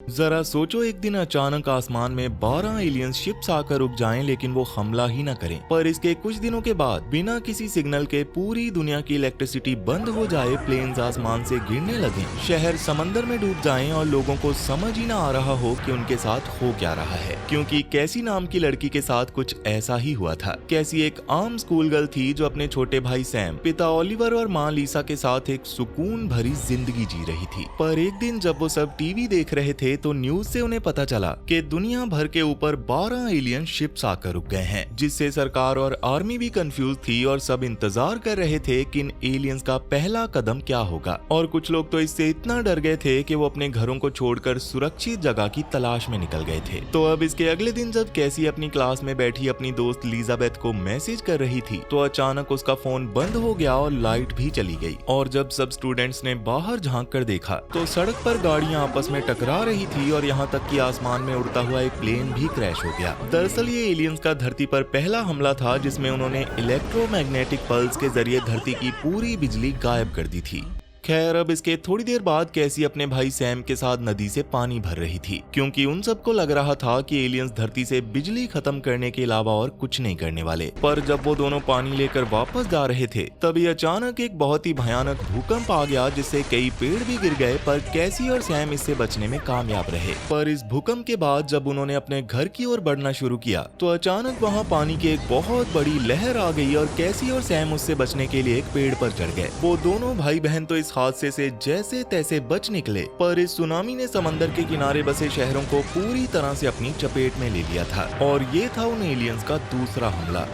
जरा सोचो, एक दिन अचानक आसमान में 12 एलियन शिप्स आकर रुक जाएं, लेकिन वो हमला ही न करें। पर इसके कुछ दिनों के बाद बिना किसी सिग्नल के पूरी दुनिया की इलेक्ट्रिसिटी बंद हो जाए, प्लेन्स आसमान से गिरने लगे, शहर समंदर में डूब जाएं और लोगों को समझ ही ना आ रहा हो कि उनके साथ हो क्या रहा है। क्योंकि कैसी नाम की लड़की के साथ कुछ ऐसा ही हुआ था। कैसी एक आम स्कूल गर्ल थी जो अपने छोटे भाई सैम, पिता ओलिवर और माँ लीसा के साथ एक सुकून भरी जिंदगी जी रही थी। पर एक दिन जब वो सब टीवी देख रहे थे तो न्यूज से उन्हें पता चला कि दुनिया भर के ऊपर 12 एलियन शिप्स आकर रुक गए हैं, जिससे सरकार और आर्मी भी कंफ्यूज थी और सब इंतजार कर रहे थे कि इन एलियंस का पहला कदम क्या होगा। और कुछ लोग तो इससे इतना डर गए थे कि वो अपने घरों को छोड़कर सुरक्षित जगह की तलाश में निकल गए थे। तो अब इसके अगले दिन जब कैसी अपनी क्लास में बैठी अपनी दोस्त एलिजाबेथ को मैसेज कर रही थी तो अचानक उसका फोन बंद हो गया और लाइट भी चली गई। और जब सब स्टूडेंट्स ने बाहर झांक कर देखा तो सड़क पर गाड़ियां आपस में टकरा रही थी और यहाँ तक कि आसमान में उड़ता हुआ एक प्लेन भी क्रैश हो गया। दरअसल ये एलियंस का धरती पर पहला हमला था, जिसमें उन्होंने इलेक्ट्रोमैग्नेटिक पल्स के जरिए धरती की पूरी बिजली गायब कर दी थी। खैर, अब इसके थोड़ी देर बाद कैसी अपने भाई सैम के साथ नदी से पानी भर रही थी, क्योंकि उन सबको लग रहा था कि एलियंस धरती से बिजली खत्म करने के अलावा और कुछ नहीं करने वाले। पर जब वो दोनों पानी लेकर वापस जा रहे थे तभी अचानक एक बहुत ही भयानक भूकंप आ गया, जिससे कई पेड़ भी गिर गए। पर कैसी और सैम इससे बचने में कामयाब रहे। पर इस भूकंप के बाद जब उन्होंने अपने घर की ओर बढ़ना शुरू किया तो अचानक वहाँ पानी की एक बहुत बड़ी लहर आ गई और कैसी और सैम उससे बचने के लिए एक पेड़ पर चढ़ गए। वो दोनों भाई बहन तो इस हादसे से जैसे तैसे बच निकले, पर इस सुनामी ने समंदर के किनारे बसे शहरों को पूरी तरह से अपनी चपेट में ले लिया था। और ये था उन एलियंस का दूसरा हमला।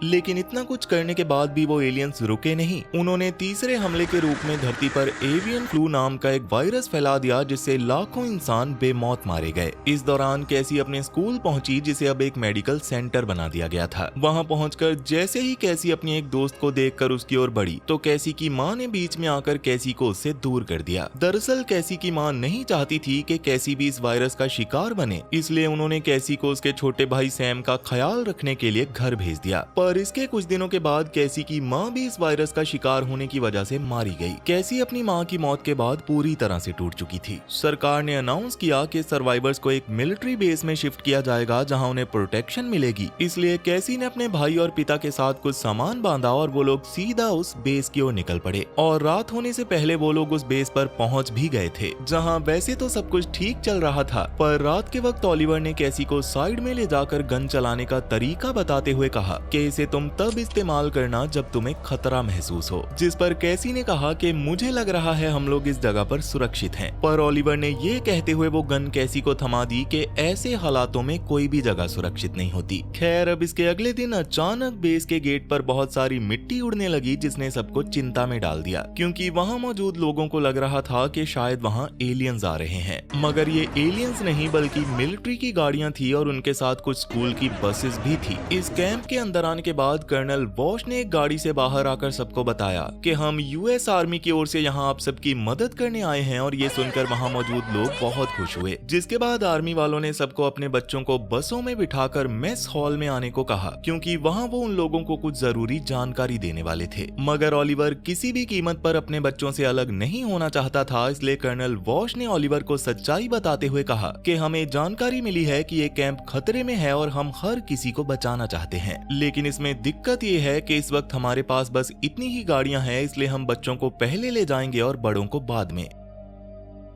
लेकिन इतना कुछ करने के बाद भी वो एलियंस रुके नहीं। उन्होंने तीसरे हमले के रूप में धरती पर एवियन फ्लू नाम का एक वायरस फैला दिया, जिससे लाखों इंसान बेमौत मारे गए। इस दौरान कैसी अपने स्कूल पहुंची, जिसे अब एक मेडिकल सेंटर बना दिया गया था। वहां पहुंचकर जैसे ही कैसी अपनी एक दोस्त को देखकर उसकी ओर बढ़ी तो कैसी की माँ ने बीच में आकर कैसी को उससे दूर कर दिया। दरअसल कैसी की माँ नहीं चाहती थी कि कैसी भी इस वायरस का शिकार बने, इसलिए उन्होंने कैसी को उसके छोटे भाई सैम का ख्याल रखने के लिए घर भेज दिया। पर इसके कुछ दिनों के बाद कैसी की माँ भी इस वायरस का शिकार होने की वजह से मारी गई। कैसी अपनी माँ की मौत के बाद पूरी तरह से टूट चुकी थी। सरकार ने अनाउंस किया कि सर्वाइवर्स को एक मिलिट्री बेस में शिफ्ट किया जाएगा, जहां उन्हें प्रोटेक्शन मिलेगी। इसलिए कैसी ने अपने भाई और पिता के साथ कुछ सामान बांधा और वो लोग सीधा उस बेस की ओर निकल पड़े। और रात होने से पहले वो लोग उस बेस पर पहुंच भी गए थे, जहां वैसे तो सब कुछ ठीक चल रहा था। पर रात के वक्त ओलिवर ने कैसी को साइड में ले जाकर गन चलाने का तरीका बताते हुए कहा कि इसे तुम तब इस्तेमाल करना जब तुम्हें खतरा महसूस हो। जिस पर कैसी ने कहा कि मुझे लग रहा है हम लोग इस जगह पर सुरक्षित हैं। पर ओलिवर ने ये कहते हुए वो गन कैसी को थमा दी कि ऐसे हालातों में कोई भी जगह सुरक्षित नहीं होती। खैर, अब इसके अगले दिन अचानक बेस के गेट पर बहुत सारी मिट्टी उड़ने लगी, जिसने सबको चिंता में डाल दिया, क्योंकि वहाँ मौजूद लोगों को लग रहा था कि शायद वहाँ एलियंस आ रहे हैं। मगर ये एलियंस नहीं बल्कि मिलिट्री की गाड़ियां थी और उनके साथ कुछ स्कूल की बसेस भी थी। इस कैंप के अंदर आने के बाद कर्नल वॉश ने एक गाड़ी से बाहर आकर सबको बताया कि हम यूएस आर्मी की ओर से यहाँ आप सबकी मदद करने आए हैं। और ये सुनकर वहाँ मौजूद लोग बहुत खुश हुए। जिसके बाद आर्मी वालों ने सबको अपने बच्चों को बसों में बिठाकर मेस हॉल में आने को कहा, क्योंकि वहाँ वो उन लोगों को कुछ जरूरी जानकारी देने वाले थे। मगर ओलिवर किसी भी कीमत पर अपने बच्चों से अलग नहीं होना चाहता था, इसलिए कर्नल वॉश ने ओलिवर को सच्चाई बताते हुए कहा कि हमें जानकारी मिली है कि ये कैंप खतरे में है और हम हर किसी को बचाना चाहते हैं। लेकिन इसमें दिक्कत ये है कि इस वक्त हमारे पास बस इतनी ही गाड़ियां हैं, इसलिए हम बच्चों को पहले ले जाएंगे और बड़ों को बाद में।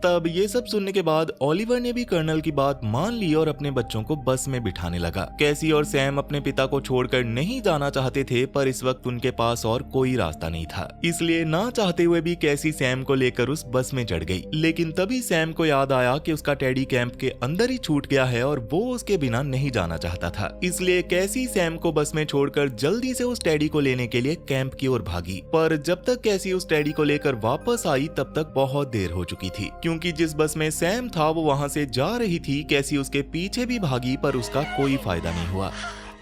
तब ये सब सुनने के बाद ओलिवर ने भी कर्नल की बात मान ली और अपने बच्चों को बस में बिठाने लगा। कैसी और सैम अपने पिता को छोड़कर नहीं जाना चाहते थे, पर इस वक्त उनके पास और कोई रास्ता नहीं था। इसलिए ना चाहते हुए भी कैसी सैम को लेकर उस बस में चढ़ गई। लेकिन तभी सैम को याद आया कि उसका टेडी कैंप के अंदर ही छूट गया है और वो उसके बिना नहीं जाना चाहता था। इसलिए कैसी सैम को बस में छोड़कर जल्दी से उस टेडी को लेने के लिए कैंप की ओर भागी। पर जब तक कैसी उस टेडी को लेकर वापस आई तब तक बहुत देर हो चुकी थी, क्योंकि जिस बस में सैम था वो वहां से जा रही थी। कैसी उसके पीछे भी भागी, पर उसका कोई फायदा नहीं हुआ।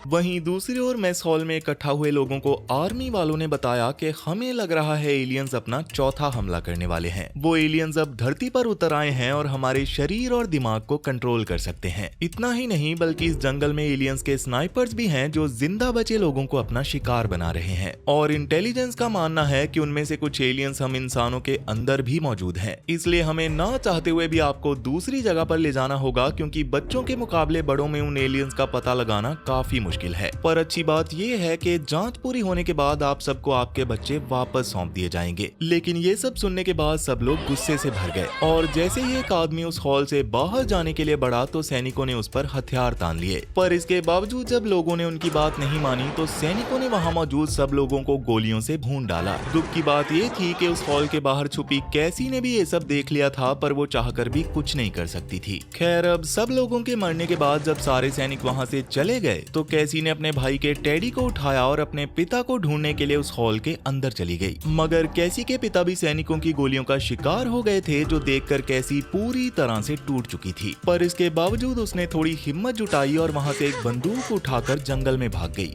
वहीं दूसरी ओर मेस हॉल में इकट्ठा हुए लोगों को आर्मी वालों ने बताया कि हमें लग रहा है एलियंस अपना चौथा हमला करने वाले हैं। वो एलियंस अब धरती पर उतर आए हैं और हमारे शरीर और दिमाग को कंट्रोल कर सकते हैं। इतना ही नहीं बल्कि इस जंगल में एलियंस के स्नाइपर्स भी हैं जो जिंदा बचे लोगों को अपना शिकार बना रहे हैं। और इंटेलिजेंस का मानना है कि उनमें से कुछ एलियंस हम इंसानों के अंदर भी मौजूद हैं। इसलिए हमें ना चाहते हुए भी आपको दूसरी जगह पर ले जाना होगा, क्योंकि बच्चों के मुकाबले बड़ों में उन एलियंस का पता लगाना काफी मुश्किल है। पर अच्छी बात यह है कि जांच पूरी होने के बाद आप सबको आपके बच्चे वापस सौंप दिए जाएंगे। लेकिन ये सब सुनने के बाद सब लोग गुस्से से भर गए और जैसे ही एक आदमी उस हॉल से बाहर जाने के लिए बढ़ा तो सैनिकों ने उस पर हथियार तान लिए। पर इसके बावजूद जब लोगों ने उनकी बात नहीं मानी तो सैनिकों ने वहाँ मौजूद सब लोगों को गोलियों से भून डाला। दुख की बात ये थी कि उस हॉल के बाहर छुपी कैसी ने भी ये सब देख लिया था, पर वो चाहकर भी कुछ नहीं कर सकती थी। खैर, अब सब लोगों के मरने के बाद जब सारे सैनिक वहाँ से चले गए तो कैसी ने अपने भाई के टेडी को उठाया और अपने पिता को ढूंढने के लिए उस हॉल के अंदर चली गई। मगर कैसी के पिता भी सैनिकों की गोलियों का शिकार हो गए थे, जो देखकर कैसी पूरी तरह से टूट चुकी थी। पर इसके बावजूद उसने थोड़ी हिम्मत जुटाई और वहां से एक बंदूक उठाकर जंगल में भाग गई।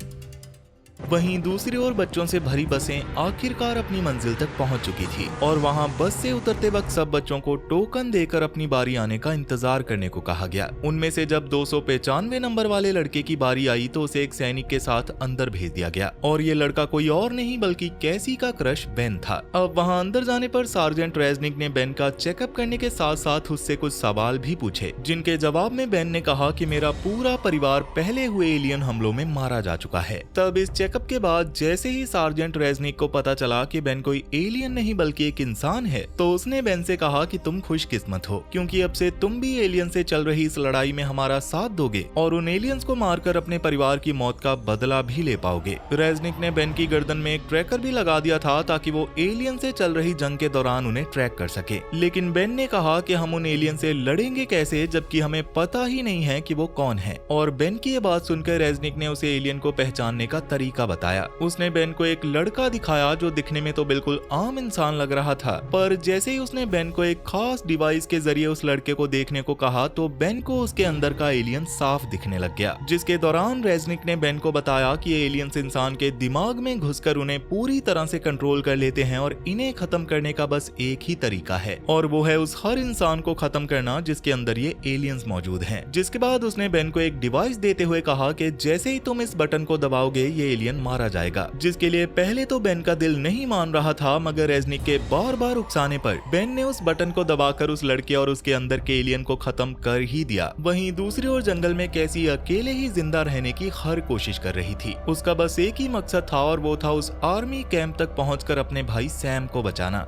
वहीं दूसरी ओर बच्चों से भरी बसें आखिरकार अपनी मंजिल तक पहुंच चुकी थी और वहां बस से उतरते वक्त सब बच्चों को टोकन देकर अपनी बारी आने का इंतजार करने को कहा गया। उनमें से जब 295 नंबर वाले लड़के की बारी आई तो उसे एक सैनिक के साथ अंदर भेज दिया गया और ये लड़का कोई और नहीं बल्कि कैसी का क्रश बेन था। अब वहाँ अंदर जाने पर सार्जेंट रेजनिक ने बेन का चेकअप करने के साथ साथ उससे कुछ सवाल भी पूछे, जिनके जवाब में बेन ने कहा कि मेरा पूरा परिवार पहले हुए एलियन हमलों में मारा जा चुका है। तब इस चेकअप के बाद जैसे ही सार्जेंट रेजनिक को पता चला कि बेन कोई एलियन नहीं बल्कि एक इंसान है, तो उसने बेन से कहा कि तुम खुशकिस्मत हो, क्योंकि अब से तुम भी एलियन से चल रही इस लड़ाई में हमारा साथ दोगे और उन एलियंस को मारकर अपने परिवार की मौत का बदला भी ले पाओगे। रेजनिक ने बेन की गर्दन में एक ट्रैकर भी लगा दिया था ताकि वो एलियन से चल रही जंग के दौरान उन्हें ट्रैक कर सके। लेकिन बेन ने कहा कि हम उन एलियन से लड़ेंगे कैसे जबकि हमें पता ही नहीं है कि वो कौन है। और बेन की ये बात सुनकर रेजनिक ने उसे एलियन को पहचानने का तरीका बताया। उसने बेन को एक लड़का दिखाया जो दिखने में तो बिल्कुल आम इंसान लग रहा था, पर जैसे ही उसने बेन को एक खास डिवाइस के जरिए उस लड़के को देखने को कहा तो बेन को उसके अंदर का एलियन साफ दिखने लग गया। जिसके दौरान रेजनिक ने बेन को बताया कि ये एलियंस इंसान के दिमाग में घुसकर उन्हें पूरी तरह से कंट्रोल कर लेते हैं और इन्हें खत्म करने का बस एक ही तरीका है और वो है उस हर इंसान को खत्म करना जिसके अंदर ये एलियंस मौजूद हैं। जिसके बाद उसने बेन को एक डिवाइस देते हुए कहा कि जैसे ही तुम इस बटन को दबाओगे ये एलियन मारा जाएगा। जिसके लिए पहले तो बेन का दिल नहीं मान रहा था, मगर रेजनिक के बार बार उकसाने पर बेन ने उस बटन को दबाकर उस लड़के और उसके अंदर के एलियन को खत्म कर ही दिया। वहीं दूसरी ओर जंगल में कैसी अकेले ही जिंदा रहने की हर कोशिश कर रही थी। उसका बस एक ही मकसद था और वो था उस आर्मी कैंप तक पहुंचकर अपने भाई सैम को बचाना।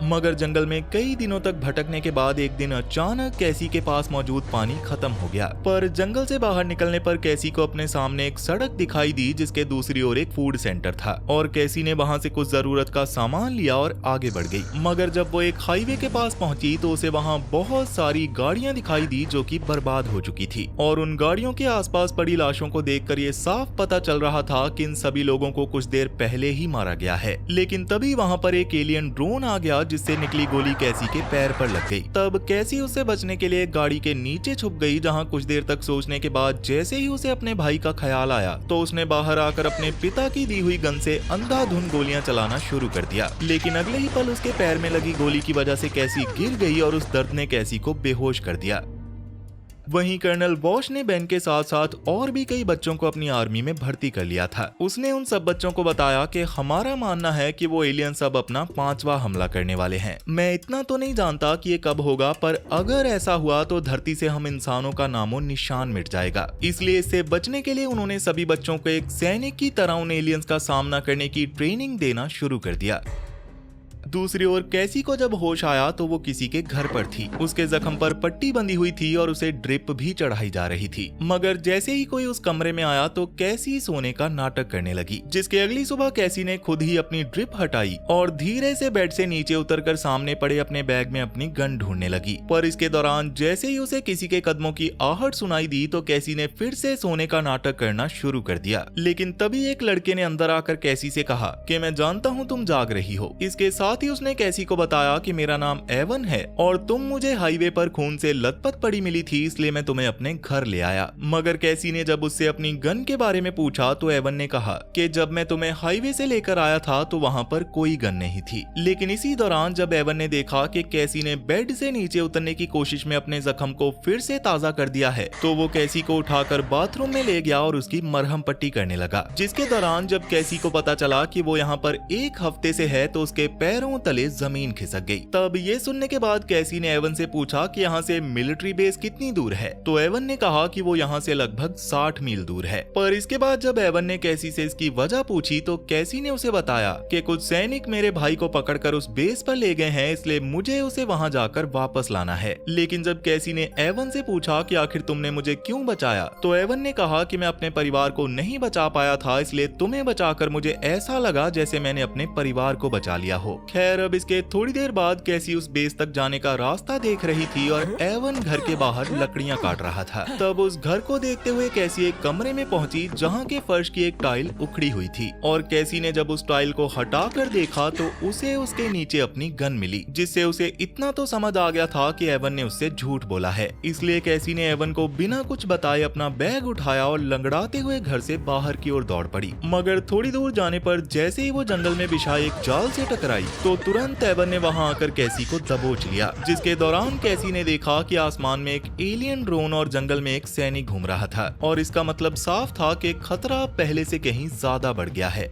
मगर जंगल में कई दिनों तक भटकने के बाद एक दिन अचानक कैसी के पास मौजूद पानी खत्म हो गया। पर जंगल से बाहर निकलने पर कैसी को अपने सामने एक सड़क दिखाई दी जिसके दूसरी ओर एक फूड सेंटर था और कैसी ने वहां से कुछ जरूरत का सामान लिया और आगे बढ़ गई। मगर जब वो एक हाईवे के पास पहुंची तो उसे वहां बहुत सारी गाड़ियां दिखाई दी जो कि बर्बाद हो चुकी थी और उन गाड़ियों के आसपास पड़ी लाशों को देखकर ये साफ पता चल रहा था कि इन सभी लोगों को कुछ देर पहले ही मारा गया है। लेकिन तभी वहां पर एक एलियन ड्रोन आ गया जिससे निकली गोली कैसी के पैर पर लग गई। तब कैसी उससे बचने के लिए गाड़ी के नीचे छुप गई, जहां कुछ देर तक सोचने के बाद जैसे ही उसे अपने भाई का ख्याल आया तो उसने बाहर आकर अपने पिता की दी हुई गन से अंधाधुंध गोलियां चलाना शुरू कर दिया। लेकिन अगले ही पल उसके पैर में लगी गोली की वजह से कैसी गिर गई और उस दर्द ने कैसी को बेहोश कर दिया। वहीं कर्नल वॉश ने बेन के साथ साथ और भी कई बच्चों को अपनी आर्मी में भर्ती कर लिया था। उसने उन सब बच्चों को बताया कि हमारा मानना है कि वो एलियंस अब अपना 5वां हमला करने वाले हैं। मैं इतना तो नहीं जानता कि ये कब होगा, पर अगर ऐसा हुआ तो धरती से हम इंसानों का नामो निशान मिट जाएगा। इसलिए इससे बचने के लिए उन्होंने सभी बच्चों को एक सैनिक की तरह उन एलियंस का सामना करने की ट्रेनिंग देना शुरू कर दिया। दूसरी ओर कैसी को जब होश आया तो वो किसी के घर पर थी। उसके जख्म पर पट्टी बंधी हुई थी और उसे ड्रिप भी चढ़ाई जा रही थी। मगर जैसे ही कोई उस कमरे में आया तो कैसी सोने का नाटक करने लगी, जिसके अगली सुबह कैसी ने खुद ही अपनी ड्रिप हटाई और धीरे से बेड से नीचे उतरकर सामने पड़े अपने बैग में अपनी गन ढूंढने लगी। पर इसके दौरान जैसे ही उसे किसी के कदमों की आहट सुनाई दी तो कैसी ने फिर से सोने का नाटक करना शुरू कर दिया। लेकिन तभी एक लड़के ने अंदर आकर कैसी से कहा कि मैं जानता हूँ तुम जाग रही हो। इसके साथ साथ ही उसने कैसी को बताया कि मेरा नाम एवन है और तुम मुझे हाईवे पर खून से लथपथ पड़ी मिली थी, इसलिए मैं तुम्हें अपने घर ले आया। मगर कैसी ने जब उससे अपनी गन के बारे में पूछा तो एवन ने कहा कि जब मैं तुम्हें हाईवे से लेकर आया था तो वहाँ पर कोई गन नहीं थी। लेकिन इसी दौरान जब एवन ने देखा कि कैसी ने बेड से नीचे उतरने की कोशिश में अपने जख्म को फिर से ताजा कर दिया है, तो वो कैसी को उठाकर बाथरूम में ले गया और उसकी मरहम पट्टी करने लगा। जिसके दौरान जब कैसी को पता चला कि वो यहाँ पर एक हफ्ते से है तो उसके पैरों तले जमीन खिसक गई। तब ये सुनने के बाद कैसी ने एवन से पूछा कि यहाँ से मिलिट्री बेस कितनी दूर है, तो एवन ने कहा कि वो यहाँ से लगभग 60 मील दूर है। पर इसके बाद जब एवन ने कैसी से इसकी वजह पूछी तो कैसी ने उसे बताया कि कुछ सैनिक मेरे भाई को पकड़कर उस बेस पर ले गए हैं, इसलिए मुझे उसे वहाँ जाकर वापस लाना है। लेकिन जब कैसी ने एवन से पूछा कि आखिर तुमने मुझे क्यों बचाया, तो एवन ने कहा कि मैं अपने परिवार को नहीं बचा पाया था, इसलिए तुम्हें बचाकर मुझे ऐसा लगा जैसे मैंने अपने परिवार को बचा लिया हो। खैर अब इसके थोड़ी देर बाद कैसी उस बेस तक जाने का रास्ता देख रही थी और एवन घर के बाहर लकड़ियां काट रहा था। तब उस घर को देखते हुए कैसी एक कमरे में पहुंची जहां के फर्श की एक टाइल उखड़ी हुई थी और कैसी ने जब उस टाइल को हटाकर देखा तो उसे उसके नीचे अपनी गन मिली, जिससे उसे इतना तो समझ आ गया था कि एवन ने उससे झूठ बोला है। इसलिए कैसी ने एवन को बिना कुछ बताए अपना बैग उठाया और लंगड़ाते हुए घर से बाहर की ओर दौड़ पड़ी। मगर थोड़ी दूर जाने पर जैसे ही वो जंगल में बिछाए एक जाल से टकराई तो तुरंत एवन ने वहां आकर कैसी को दबोच लिया। जिसके दौरान कैसी ने देखा कि आसमान में एक एलियन ड्रोन और जंगल में एक सैनिक घूम रहा था और इसका मतलब साफ था कि खतरा पहले से कहीं ज्यादा बढ़ गया है।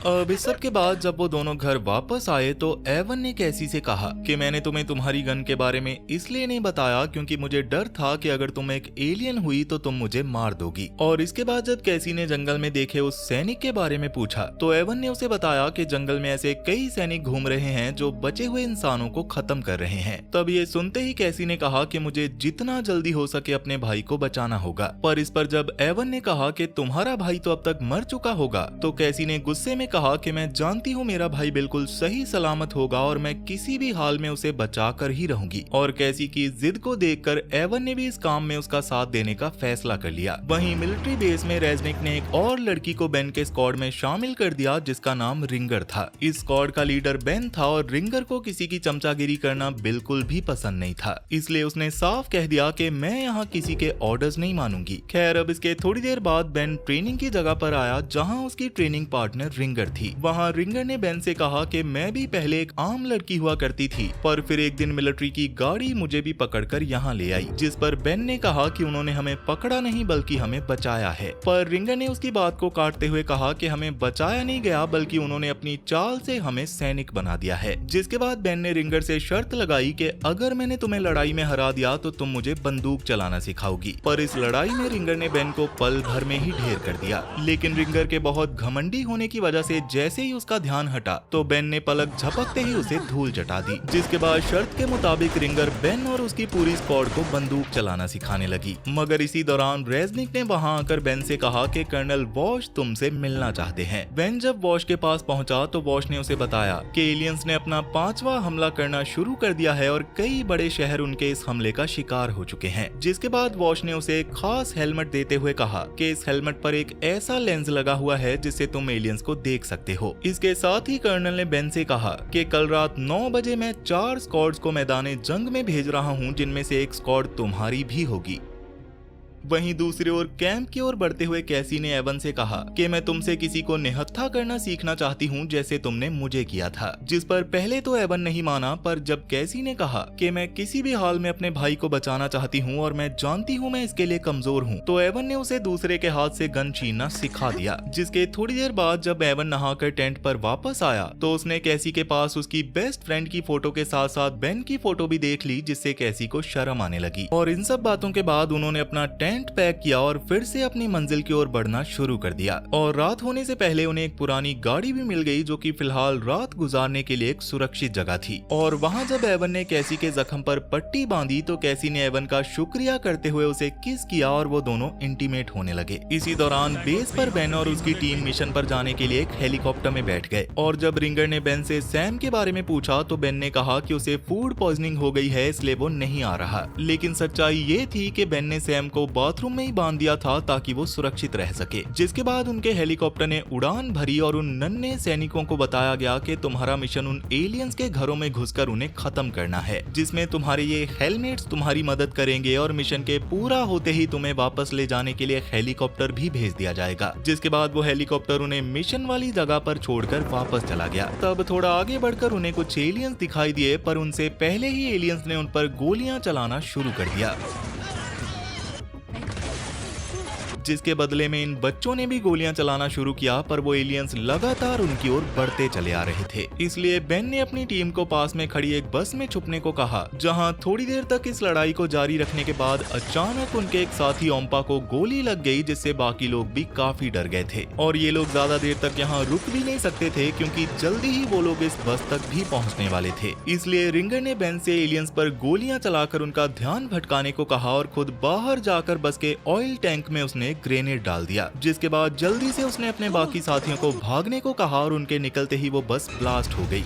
अब इस सब के बाद जब वो दोनों घर वापस आए तो एवन ने कैसी से कहा कि मैंने तुम्हें तुम्हारी गन के बारे में इसलिए नहीं बताया क्योंकि मुझे डर था कि अगर तुम एक एलियन हुई तो तुम मुझे मार दोगी। और इसके बाद जब कैसी ने जंगल में देखे उस सैनिक के बारे में पूछा तो एवन ने उसे बताया कि जंगल में ऐसे कई सैनिक घूम रहे हैं जो बचे हुए इंसानों को खत्म कर रहे हैं। तब ये सुनते ही कैसी ने कहा कि मुझे जितना जल्दी हो सके अपने भाई को बचाना होगा। पर इस पर जब एवन ने कहा कि तुम्हारा भाई तो अब तक मर चुका होगा तो कैसी ने गुस्से में कहा कि मैं जानती हूँ मेरा भाई बिल्कुल सही सलामत होगा और मैं किसी भी हाल में उसे बचा कर ही रहूंगी। और कैसी की जिद को देखकर एवन ने भी इस काम में उसका साथ देने का फैसला कर लिया। वहीं मिलिट्री बेस में रेजनिक ने एक और लड़की को बेन के स्क्वाड में शामिल कर दिया जिसका नाम रिंगर था। इस स्क्वाड का लीडर बेन था और रिंगर को किसी की चमचागिरी करना बिल्कुल भी पसंद नहीं था, इसलिए उसने साफ कह दिया कि मैं यहाँ किसी के ऑर्डर्स नहीं मानूंगी। खैर अब इसके थोड़ी देर बाद बेन ट्रेनिंग की जगह पर आया जहाँ उसकी ट्रेनिंग पार्टनर रिंगर थी। वहाँ रिंगर ने बेन से कहा कि मैं भी पहले एक आम लड़की हुआ करती थी पर फिर एक दिन मिलिट्री की गाड़ी मुझे भी पकड़कर यहाँ ले आई, जिस पर बेन ने कहा कि उन्होंने हमें पकड़ा नहीं बल्कि हमें बचाया है। पर रिंगर ने उसकी बात को काटते हुए कहा कि हमें बचाया नहीं गया बल्कि उन्होंने अपनी चाल से हमें सैनिक बना दिया है। जिसके बाद बेन ने रिंगर से शर्त लगाई कि अगर मैंने तुम्हें लड़ाई में हरा दिया तो तुम मुझे बंदूक चलाना सिखाओगी। पर इस लड़ाई में रिंगर ने बेन को पल भर में ही ढेर कर दिया। लेकिन रिंगर के बहुत घमंडी होने की वजह से जैसे ही उसका ध्यान हटा तो बेन ने पलक झपकते ही उसे धूल चटा दी। जिसके बाद शर्त के मुताबिक रिंगर बेन और उसकी पूरी स्क्वाड को बंदूक चलाना सिखाने लगी। मगर इसी दौरान रेजनिक ने वहां आकर बेन से कहा कि कर्नल वॉश तुमसे मिलना चाहते हैं। बेन जब वॉश के पास पहुंचा तो वॉश ने उसे बताया कि एलियंस ने अपना 5वां हमला करना शुरू कर दिया है और कई बड़े शहर उनके इस हमले का शिकार हो चुके हैं। जिसके बाद वॉश ने उसे एक खास हेलमेट देते हुए कहा कि इस हेलमेट पर एक ऐसा लेंस लगा हुआ है जिससे तुम एलियंस को देख सकते हो। इसके साथ ही कर्नल ने बेन से कहा कि कल रात 9 बजे मैं 4 स्क्वाड्स को मैदाने जंग में भेज रहा हूं जिनमें से एक स्क्वाड तुम्हारी भी होगी। वहीं दूसरी ओर कैंप की ओर बढ़ते हुए कैसी ने एवन से कहा कि मैं तुमसे किसी को निहत्था करना सीखना चाहती हूं जैसे तुमने मुझे किया था। जिस पर पहले तो एवन नहीं माना, पर जब कैसी ने कहा कि मैं किसी भी हाल में अपने भाई को बचाना चाहती हूं और मैं जानती हूं मैं इसके लिए कमजोर हूं, तो एवन ने उसे दूसरे के हाथ से गन छीनना सिखा दिया। जिसके थोड़ी देर बाद जब एवन नहाकर टेंट पर वापस आया तो उसने कैसी के पास उसकी बेस्ट फ्रेंड की फोटो के साथ साथ बेन की फोटो भी देख ली, जिससे कैसी को शर्म आने लगी। और इन सब बातों के बाद उन्होंने अपना टेंट पैक किया और फिर से अपनी मंजिल की ओर बढ़ना शुरू कर दिया। और रात होने से पहले उन्हें एक पुरानी गाड़ी भी मिल गई जो कि फिलहाल रात गुजारने के लिए एक सुरक्षित जगह थी। और वहां जब एवन ने कैसी के जख्म पर पट्टी बांधी तो कैसी ने एवन का शुक्रिया करते हुए उसे किस किया और वो दोनों इंटीमेट होने लगे। इसी दौरान बेस पर बेन और उसकी टीम मिशन पर जाने के लिए एक हेलीकॉप्टर में बैठ गए। और जब रिंगर ने बेन से सैम के बारे में पूछा तो बेन ने कहा कि उसे फूड पॉइजनिंग हो गई है इसलिए वो नहीं आ रहा। लेकिन सच्चाई ये थी कि बेन ने सैम को बाथरूम में ही बांध दिया था ताकि वो सुरक्षित रह सके। जिसके बाद उनके हेलीकॉप्टर ने उड़ान भरी और उन नन्हे सैनिकों को बताया गया कि तुम्हारा मिशन उन एलियंस के घरों में घुसकर उन्हें खत्म करना है, जिसमें तुम्हारे ये हेलमेट्स तुम्हारी मदद करेंगे और मिशन के पूरा होते ही तुम्हें वापस ले जाने के लिए हेलीकॉप्टर भी भेज दिया जाएगा। जिसके बाद वो हेलीकॉप्टर उन्हें मिशन वाली जगह पर छोड़कर वापस चला गया। तब थोड़ा आगे बढ़कर उन्हें कुछ एलियंस दिखाई दिए, पर उनसे पहले ही एलियंस ने उन पर गोलियां चलाना शुरू कर दिया, जिसके बदले में इन बच्चों ने भी गोलियां चलाना शुरू किया। पर वो एलियंस लगातार उनकी ओर बढ़ते चले आ रहे थे। इसलिए बेन ने अपनी टीम को पास में खड़ी एक बस में छुपने को कहा, जहां थोड़ी देर तक इस लड़ाई को जारी रखने के बाद अचानक उनके एक साथी ओम्पा को गोली लग गई, जिससे बाकी लोग भी काफी डर गए थे और ये लोग ज्यादा देर तक यहाँ रुक भी नहीं सकते थे, क्योंकि जल्दी ही वो लोग इस बस तक भी पहुँचने वाले थे। इसलिए रिंगर ने बेन से एलियंस पर गोलियां चलाकर उनका ध्यान भटकाने को कहा और खुद बाहर जाकर बस के ऑयल टैंक में उसने ग्रेनेड डाल दिया। जिसके बाद जल्दी से उसने अपने बाकी साथियों को भागने को कहा और उनके निकलते ही वो बस ब्लास्ट हो गई।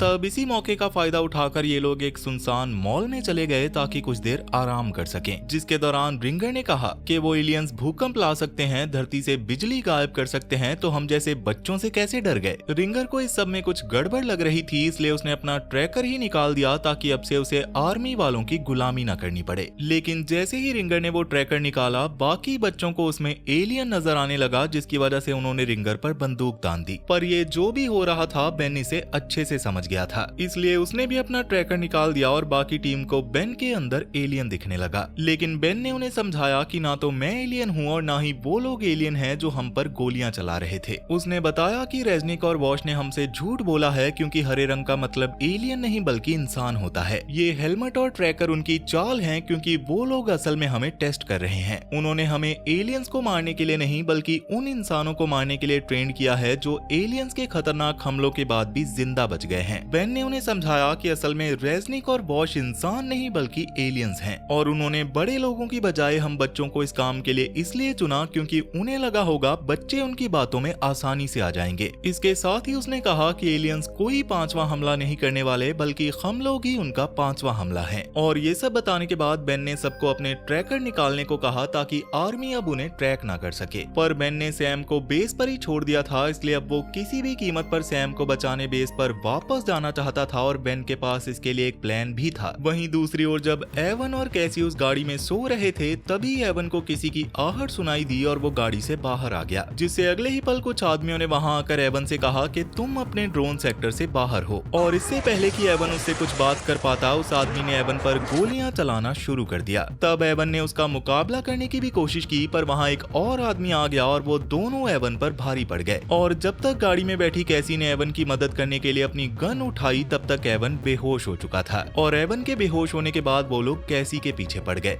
तब इसी मौके का फायदा उठाकर ये लोग एक सुनसान मॉल में चले गए ताकि कुछ देर आराम कर सकें। जिसके दौरान रिंगर ने कहा कि वो एलियंस भूकंप ला सकते हैं, धरती से बिजली गायब कर सकते हैं, तो हम जैसे बच्चों से कैसे डर गए। रिंगर को इस सब में कुछ गड़बड़ लग रही थी, इसलिए उसने अपना ट्रैकर ही निकाल दिया ताकि अब से उसे आर्मी वालों की गुलामी न करनी पड़े। लेकिन जैसे ही रिंगर ने वो ट्रैकर निकाला, बाकी बच्चों को उसमें एलियन नजर आने लगा, जिसकी वजह से उन्होंने रिंगर पर बंदूक तान दी। पर ये जो भी हो रहा था बेन इसे अच्छे से समझ गया था, इसलिए उसने भी अपना ट्रैकर निकाल दिया और बाकी टीम को बेन के अंदर एलियन दिखने लगा। लेकिन बेन ने उन्हें समझाया कि ना तो मैं एलियन हूँ और ना ही वो लोग एलियन हैं जो हम पर गोलियां चला रहे थे। उसने बताया कि रेजनिक और वॉश ने हमसे झूठ बोला है, क्योंकि हरे रंग का मतलब एलियन नहीं बल्कि इंसान होता है। ये हेलमेट और ट्रैकर उनकी चाल है, क्योंकि वो लोग असल में हमें टेस्ट कर रहे हैं। उन्होंने हमें एलियंस को मारने के लिए नहीं बल्कि उन इंसानों को मारने के लिए ट्रेन किया है जो एलियंस के खतरनाक हमलों के बाद भी जिंदा बच गए हैं। बेन ने उन्हें समझाया कि असल में रेजनिक और बॉश इंसान नहीं बल्कि एलियंस हैं, और उन्होंने बड़े लोगों की बजाय हम बच्चों को इस काम के लिए इसलिए चुना क्योंकि उन्हें लगा होगा बच्चे उनकी बातों में आसानी से आ जाएंगे। इसके साथ ही उसने कहा कि एलियंस कोई पांचवा हमला नहीं करने वाले बल्कि हम लोग ही उनका पांचवा हमला है। और ये सब बताने के बाद बेन ने सबको अपने ट्रैकर निकालने को कहा ताकि आर्मी अब उन्हें ट्रैक ना कर सके। पर बेन ने सैम को बेस पर ही छोड़ दिया था, इसलिए अब वो किसी भी कीमत पर सैम को बचाने बेस पर वापस जाना चाहता था और बेन के पास इसके लिए एक प्लान भी था। वहीं दूसरी ओर जब एवन और कैसी उस गाड़ी में सो रहे थे, तभी एवन को किसी की आहट सुनाई दी और वो गाड़ी से बाहर आ गया, जिससे अगले ही पल कुछ आदमियों ने वहां आकर एवन से कहा कि तुम अपने ड्रोन सेक्टर से बाहर हो। और इससे पहले कि एवन उससे कुछ बात कर पाता, उस आदमी ने एवन पर गोलियां चलाना शुरू कर दिया। तब एवन ने उसका मुकाबला करने की भी कोशिश की, पर वहाँ एक और आदमी आ गया और वो दोनों एवन पर भारी पड़ गए। और जब तक गाड़ी में बैठी कैसी ने एवन की मदद करने के लिए अपनी गन उठाई, तब तक एवन बेहोश हो चुका था और एवन के बेहोश होने के बाद वो लोग कैसी के पीछे पड़ गए।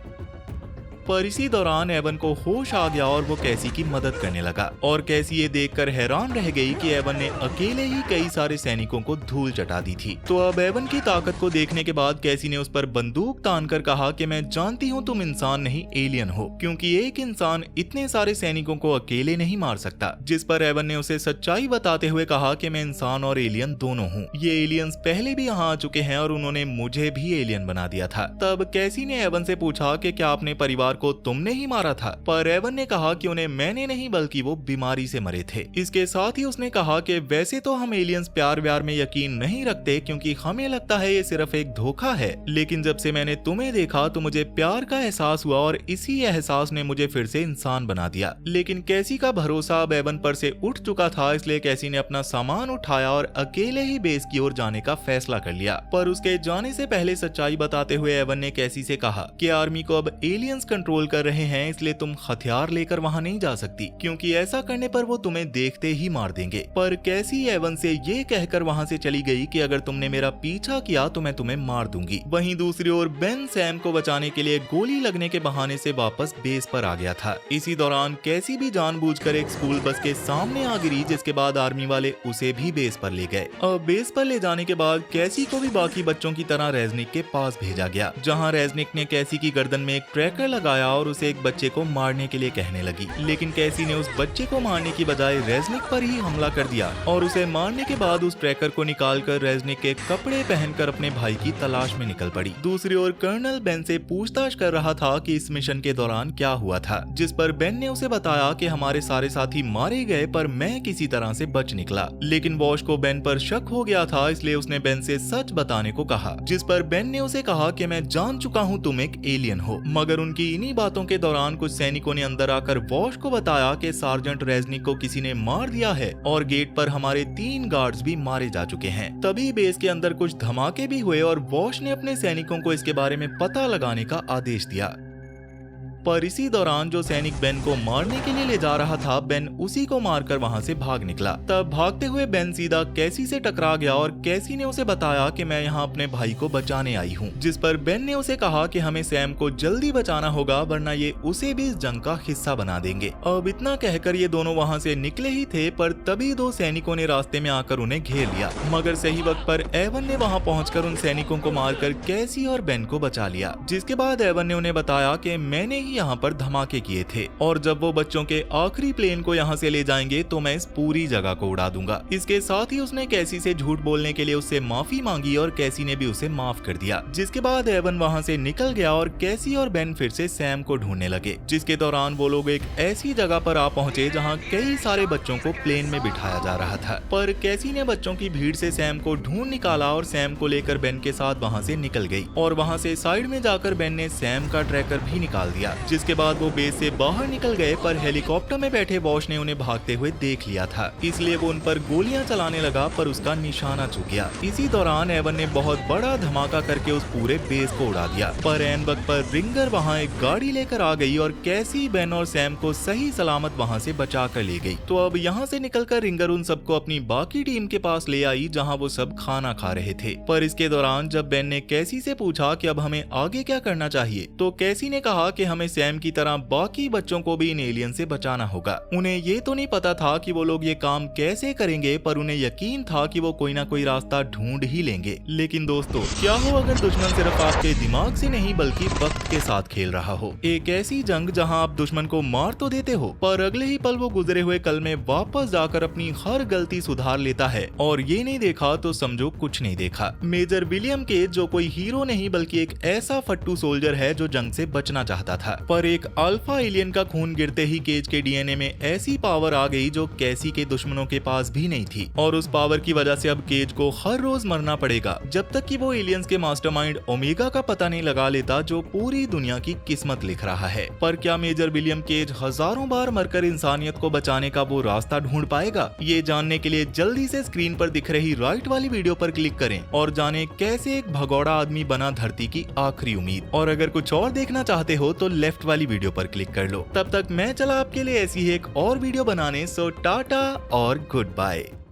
पर इसी दौरान एवन को होश आ गया और वो कैसी की मदद करने लगा। और कैसी ये देखकर हैरान रह गई कि एवन ने अकेले ही कई सारे सैनिकों को धूल चटा दी थी। तो अब एवन की ताकत को देखने के बाद कैसी ने उस पर बंदूक तानकर कहा कि मैं जानती हूँ तुम इंसान नहीं एलियन हो, क्योंकि एक इंसान इतने सारे सैनिकों को अकेले नहीं मार सकता। जिस पर एवन ने उसे सच्चाई बताते हुए कहा कि मैं इंसान और एलियन दोनों हूँ। ये एलियंस पहले भी यहाँ आ चुके हैं और उन्होंने मुझे भी एलियन बना दिया था। तब कैसी ने एवन से पूछा कि क्या अपने परिवार को तुमने ही मारा था, पर एवन ने कहा कि उन्हें मैंने नहीं बल्कि वो बीमारी से मरे थे। इसके साथ ही उसने कहा कि वैसे तो हम एलियंस प्यार व्यार में यकीन नहीं रखते, क्योंकि हमें लगता है ये सिर्फ एक धोखा है, लेकिन जब से मैंने तुम्हें देखा तो मुझे प्यार का एहसास हुआ और इसी एहसास ने मुझे फिर से इंसान बना दिया। लेकिन कैसी का भरोसा अब एवन पर से उठ चुका था, इसलिए कैसी ने अपना सामान उठाया और अकेले ही बेस की ओर जाने का फैसला कर लिया। पर उसके जाने से पहले सच्चाई बताते हुए एवन ने कैसी से कहा कि आर्मी को अब एलियंस कंट्रोल कर रहे हैं, इसलिए तुम हथियार लेकर वहां नहीं जा सकती, क्योंकि ऐसा करने पर वो तुम्हें देखते ही मार देंगे। पर कैसी एवन से ये कहकर वहां से चली गई कि अगर तुमने मेरा पीछा किया तो मैं तुम्हें मार दूंगी। वहीं दूसरी ओर बेन सैम को बचाने के लिए गोली लगने के बहाने से वापस बेस पर आ गया था। इसी दौरान कैसी भी जानबूझकर एक स्कूल बस के सामने आ गिरी, जिसके बाद आर्मी वाले उसे भी बेस पर ले गए। अब बेस पर ले जाने के बाद कैसी को भी बाकी बच्चों की तरह रेजनिक के पास भेजा गया, जहाँ रेजनिक ने कैसी की गर्दन में एक ट्रैकर लगाया आया और उसे एक बच्चे को मारने के लिए कहने लगी, लेकिन कैसी ने उस बच्चे को मारने की बजाय रेजनिक पर ही हमला कर दिया और उसे मारने के बाद उस ट्रैकर को निकालकर रेजनिक के कपड़े पहनकर अपने भाई की तलाश में निकल पड़ी। दूसरी ओर कर्नल बेन से पूछताछ कर रहा था कि इस मिशन के दौरान क्या हुआ था, जिस पर बेन ने उसे बताया कि हमारे सारे साथी मारे गए पर मैं किसी तरह से बच निकला। लेकिन वॉश को बेन पर शक हो गया था, इसलिए उसने बेन से सच बताने को कहा, जिस पर बेन ने उसे कहा कि मैं जान चुका हूँ तुम एक एलियन हो। मगर उनकी इन्हीं बातों के दौरान कुछ सैनिकों ने अंदर आकर वॉश को बताया कि सार्जेंट रेजनिक को किसी ने मार दिया है और गेट पर हमारे 3 गार्ड्स भी मारे जा चुके हैं। तभी बेस के अंदर कुछ धमाके भी हुए और वॉश ने अपने सैनिकों को इसके बारे में पता लगाने का आदेश दिया। पर इसी दौरान जो सैनिक बेन को मारने के लिए ले जा रहा था, बेन उसी को मारकर वहां से भाग निकला। तब भागते हुए बेन सीधा कैसी से टकरा गया और कैसी ने उसे बताया कि मैं यहाँ अपने भाई को बचाने आई हूँ, जिस पर बेन ने उसे कहा कि हमें सैम को जल्दी बचाना होगा वरना ये उसे भी इस जंग का हिस्सा बना देंगे। अब इतना कहकर ये दोनों वहाँ से निकले ही थे, पर तभी 2 सैनिकों ने रास्ते में आकर उन्हें घेर लिया। मगर सही वक्त पर एवन ने वहाँ पहुंचकर उन सैनिकों को मारकर कैसी और बेन को बचा लिया। जिसके बाद एवन ने उन्हें बताया कि मैंने यहाँ पर धमाके किए थे और जब वो बच्चों के आखिरी प्लेन को यहाँ से ले जाएंगे तो मैं इस पूरी जगह को उड़ा दूंगा। इसके साथ ही उसने कैसी से झूठ बोलने के लिए उससे माफी मांगी और कैसी ने भी उसे माफ कर दिया। जिसके बाद एवन वहाँ से निकल गया और कैसी और बेन फिर से सैम को ढूंढने लगे। जिसके दौरान वो लोग एक ऐसी जगह पर आ पहुंचे जहाँ कई सारे बच्चों को प्लेन में बिठाया जा रहा था, पर कैसी ने बच्चों की भीड़ से सैम को ढूंढ निकाला और सैम को लेकर बेन के साथ वहाँ से निकल गई और वहाँ से साइड में जाकर बेन ने सैम का ट्रैकर भी निकाल दिया। जिसके बाद वो बेस से बाहर निकल गए, पर हेलीकॉप्टर में बैठे वॉश ने उन्हें भागते हुए देख लिया था, इसलिए वो उन पर गोलियां चलाने लगा, पर उसका निशाना चूक गया। इसी दौरान एवन ने बहुत बड़ा धमाका करके उस पूरे बेस को उड़ा दिया, पर एन वक्त पर रिंगर वहां एक गाड़ी लेकर आ गई और कैसी, बेन और सैम को सही सलामत वहां से बचा कर ले गई। तो अब यहाँ से निकलकर रिंगर उन सबको अपनी बाकी टीम के पास ले आई जहाँ वो सब खाना खा रहे थे। पर इसके दौरान जब बेन ने कैसी से पूछा कि अब हमें आगे क्या करना चाहिए, तो कैसी ने कहा कि हमें सैम की तरह बाकी बच्चों को भी इन एलियन से बचाना होगा। उन्हें ये तो नहीं पता था कि वो लोग ये काम कैसे करेंगे, पर उन्हें यकीन था कि वो कोई ना कोई रास्ता ढूंढ ही लेंगे। लेकिन दोस्तों, क्या हो अगर दुश्मन सिर्फ आपके दिमाग से नहीं बल्कि वक्त के साथ खेल रहा हो। एक ऐसी जंग जहां आप दुश्मन को मार तो देते हो, पर अगले ही पल वो गुजरे हुए कल में वापस जाकर अपनी हर गलती सुधार लेता है और ये नहीं देखा तो समझो कुछ नहीं देखा। मेजर विलियम केज जो कोई हीरो नहीं बल्कि एक ऐसा फट्टू सोल्जर है जो जंग से बचना चाहता था, पर एक अल्फा एलियन का खून गिरते ही केज के डीएनए में ऐसी पावर आ गई जो कैसी के दुश्मनों के पास भी नहीं थी और उस पावर की वजह से अब केज को हर रोज मरना पड़ेगा जब तक कि वो एलियंस के मास्टरमाइंड ओमेगा का पता नहीं लगा लेता जो पूरी दुनिया की किस्मत लिख रहा है। पर क्या मेजर विलियम केज हजारों बार मरकर इंसानियत को बचाने का वो रास्ता ढूंढ पाएगा? ये जानने के लिए जल्दी से स्क्रीन पर दिख रही राइट वाली वीडियो पर क्लिक करें और जाने कैसे एक भगौड़ा आदमी बना धरती की आखिरी उम्मीद। और अगर कुछ और देखना चाहते हो तो लेफ्ट वाली वीडियो पर क्लिक कर लो। तब तक मैं चला आपके लिए ऐसी ही एक और वीडियो बनाने। सो टाटा और गुड बाय।